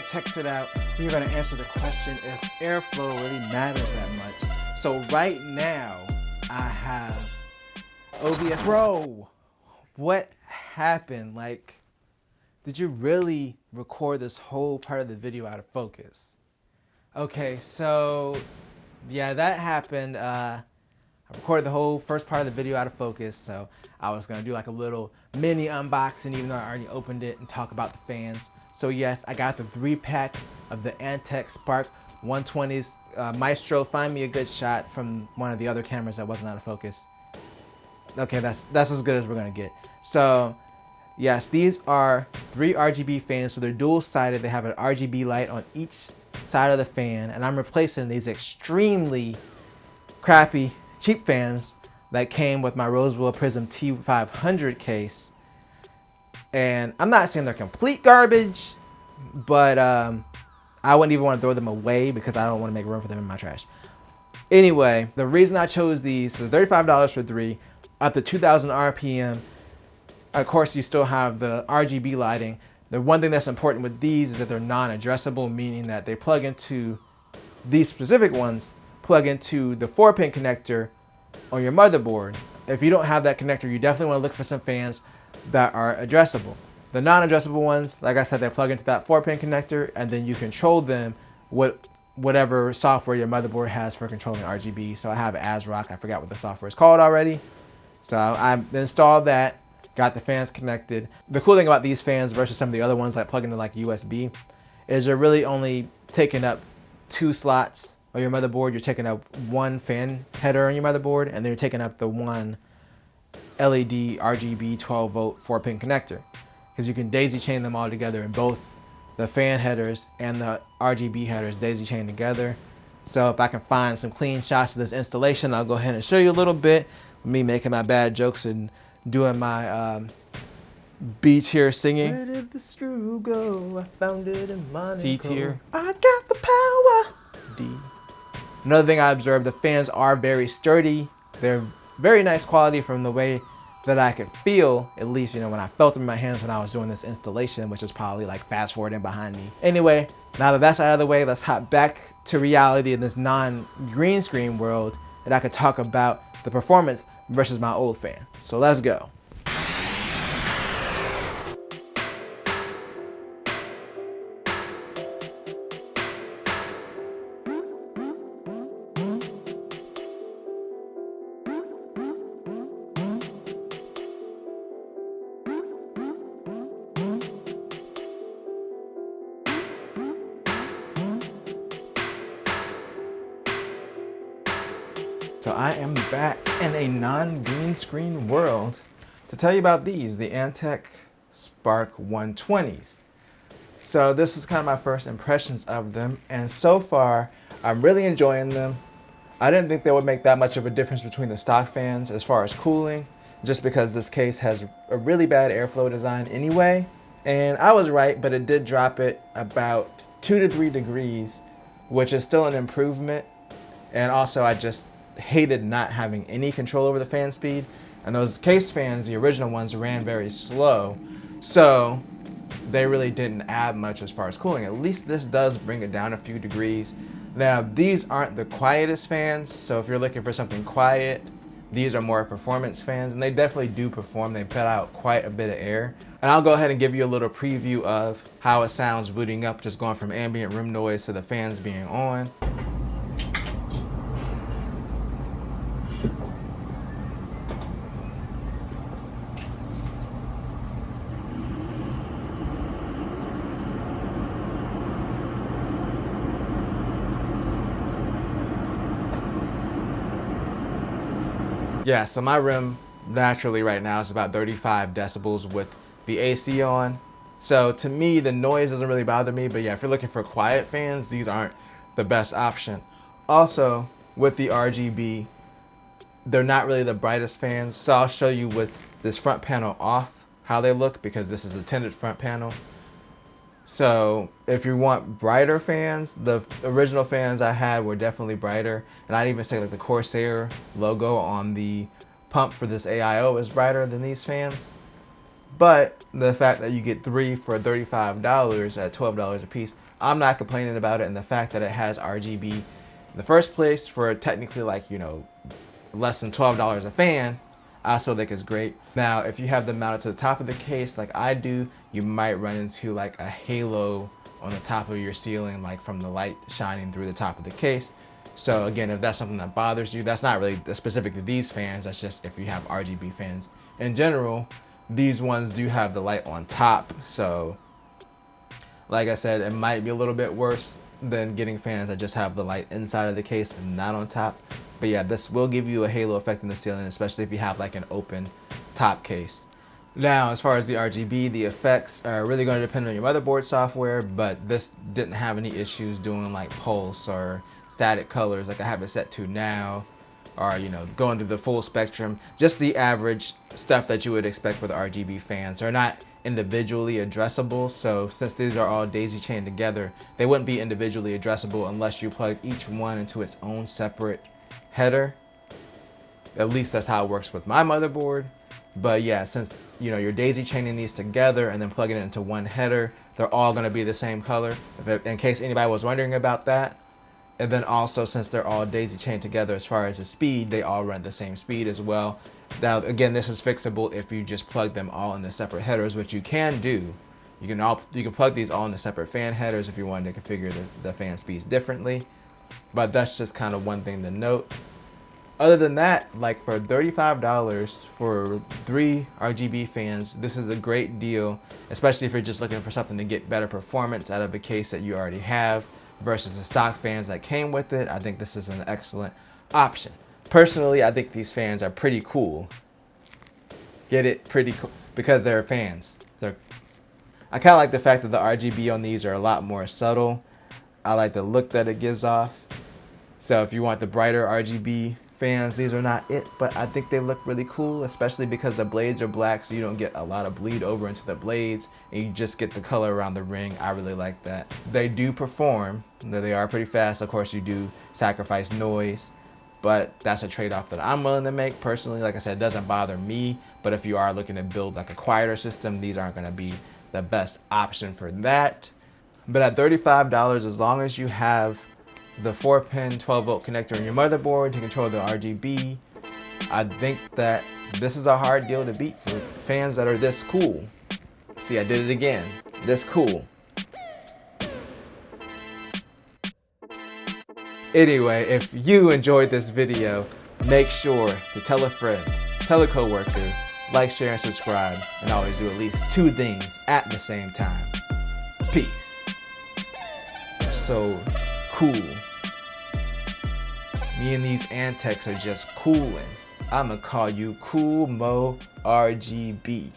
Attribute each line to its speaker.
Speaker 1: text it out. We're going to answer the question if airflow really matters that much. So right now, I have OBS. Bro, what happened? Like, did you really record this whole part of the video out of focus? Okay, so yeah, that happened. I recorded the whole first part of the video out of focus, so I was gonna do like a little mini unboxing, even though I already opened it, and talk about the fans. So yes, I got the 3-pack of the Antec Spark 120s. Maestro, find me a good shot from one of the other cameras that wasn't out of focus. Okay, that's as good as we're gonna get. So yes, these are 3 RGB fans, so they're dual-sided. They have an RGB light on each side of the fan, and I'm replacing these extremely crappy cheap fans that came with my Roswell Prism T500 case. And I'm not saying they're complete garbage, but I wouldn't even want to throw them away because I don't want to make room for them in my trash. Anyway, the reason I chose these, so $35 for 3, up to 2,000 RPM. Of course, you still have the RGB lighting. The one thing that's important with these is that they're non-addressable, meaning that they plug into, these specific ones, plug into the 4-pin connector on your motherboard. If you don't have that connector, you definitely want to look for some fans that are addressable. The non-addressable ones, like I said, they plug into that 4-pin connector, and then you control them with whatever software your motherboard has for controlling RGB. So I have ASRock. I forgot what the software is called already. So I installed that, got the fans connected. The cool thing about these fans versus some of the other ones that plug into like USB is you're really only taking up 2 slots on your motherboard. You're taking up 1 fan header on your motherboard, and then you're taking up the 1 LED RGB 12-volt 4-pin connector, because you can daisy chain them all together, and both the fan headers and the RGB headers daisy chain together. So if I can find some clean shots of this installation, I'll go ahead and show you a little bit. Me making my bad jokes and doing my B tier singing. Where did the screw go? I found it in Monaco. C tier. I got the power. D. Another thing I observed, the fans are very sturdy. They're very nice quality from the way that I could feel, at least, you know, when I felt them in my hands when I was doing this installation, which is probably like fast forwarding behind me. Anyway, now that that's out of the way, let's hop back to reality in this non-green screen world, and I could talk about the performance versus my old fan. So let's go. So I am back in a non-green screen world to tell you about these, the Antec Spark 120s. So this is kind of my first impressions of them, and so far I'm really enjoying them. I didn't think they would make that much of a difference between the stock fans as far as cooling, just because this case has a really bad airflow design anyway. And I was right, but it did drop it about 2 to 3 degrees, which is still an improvement. And also I just hated not having any control over the fan speed, and those case fans, the original ones, ran very slow, so they really didn't add much as far as cooling. At least this does bring it down a few degrees. Now these aren't the quietest fans, so if you're looking for something quiet, these are more performance fans, and they definitely do perform. They put out quite a bit of air, and I'll go ahead and give you a little preview of how it sounds booting up, just going from ambient room noise to the fans being on. Yeah, so my room naturally right now is about 35 decibels with the AC on. So to me, the noise doesn't really bother me, but yeah, if you're looking for quiet fans, these aren't the best option. Also, with the RGB, they're not really the brightest fans. So I'll show you with this front panel off how they look, because this is a tinted front panel. So if you want brighter fans, the original fans I had were definitely brighter. And I'd even say like the Corsair logo on the pump for this AIO is brighter than these fans. But the fact that you get 3 for $35 at $12 a piece, I'm not complaining about it, and the fact that it has RGB in the first place for technically like, you know, less than $12 a fan, I still think is great. Now, if you have them mounted to the top of the case like I do, you might run into like a halo on the top of your ceiling, like from the light shining through the top of the case. So again, if that's something that bothers you, that's not really specific to these fans, that's just if you have RGB fans. In general, these ones do have the light on top, so like I said, it might be a little bit worse than getting fans that just have the light inside of the case and not on top. But yeah, this will give you a halo effect in the ceiling, especially if you have like an open top case. Now, as far as the RGB, the effects are really going to depend on your motherboard software, but this didn't have any issues doing like pulse or static colors like I have it set to now, or, you know, going through the full spectrum. Just the average stuff that you would expect with RGB fans. They're not individually addressable, so since these are all daisy chained together, they wouldn't be individually addressable unless you plug each one into its own separate header. At least that's how it works with my motherboard. But yeah, since, you know, you're daisy chaining these together and then plugging it into one header, they're all going to be the same color, in case anybody was wondering about that. And then also, since they're all daisy chained together as far as the speed, they all run the same speed as well. Now again, this is fixable if you just plug them all into separate headers, which you can do. You can plug these all into separate fan headers if you wanted to configure the fan speeds differently. But that's just kind of one thing to note. Other than that, like for $35 for 3 RGB fans, this is a great deal, especially if you're just looking for something to get better performance out of a case that you already have versus the stock fans that came with it. I think this is an excellent option. Personally, I think these fans are pretty cool. Get it? Pretty cool. Because they're fans. I kind of like the fact that the RGB on these are a lot more subtle. I like the look that it gives off. So if you want the brighter RGB fans, these are not it, but I think they look really cool, especially because the blades are black, so you don't get a lot of bleed over into the blades, and you just get the color around the ring. I really like that. They do perform. They are pretty fast. Of course, you do sacrifice noise, but that's a trade-off that I'm willing to make personally. Like I said, it doesn't bother me, but if you are looking to build like a quieter system, these aren't going to be the best option for that. But at $35, as long as you have the 4-pin 12-volt connector in your motherboard to control the RGB, I think that this is a hard deal to beat for fans that are this cool. See, I did it again. This cool. Anyway, if you enjoyed this video, make sure to tell a friend, tell a coworker, like, share, and subscribe, and always do at least 2 things at the same time. Peace. So cool. Me and these Antecs are just coolin'. I'ma call you Cool Mo RGB.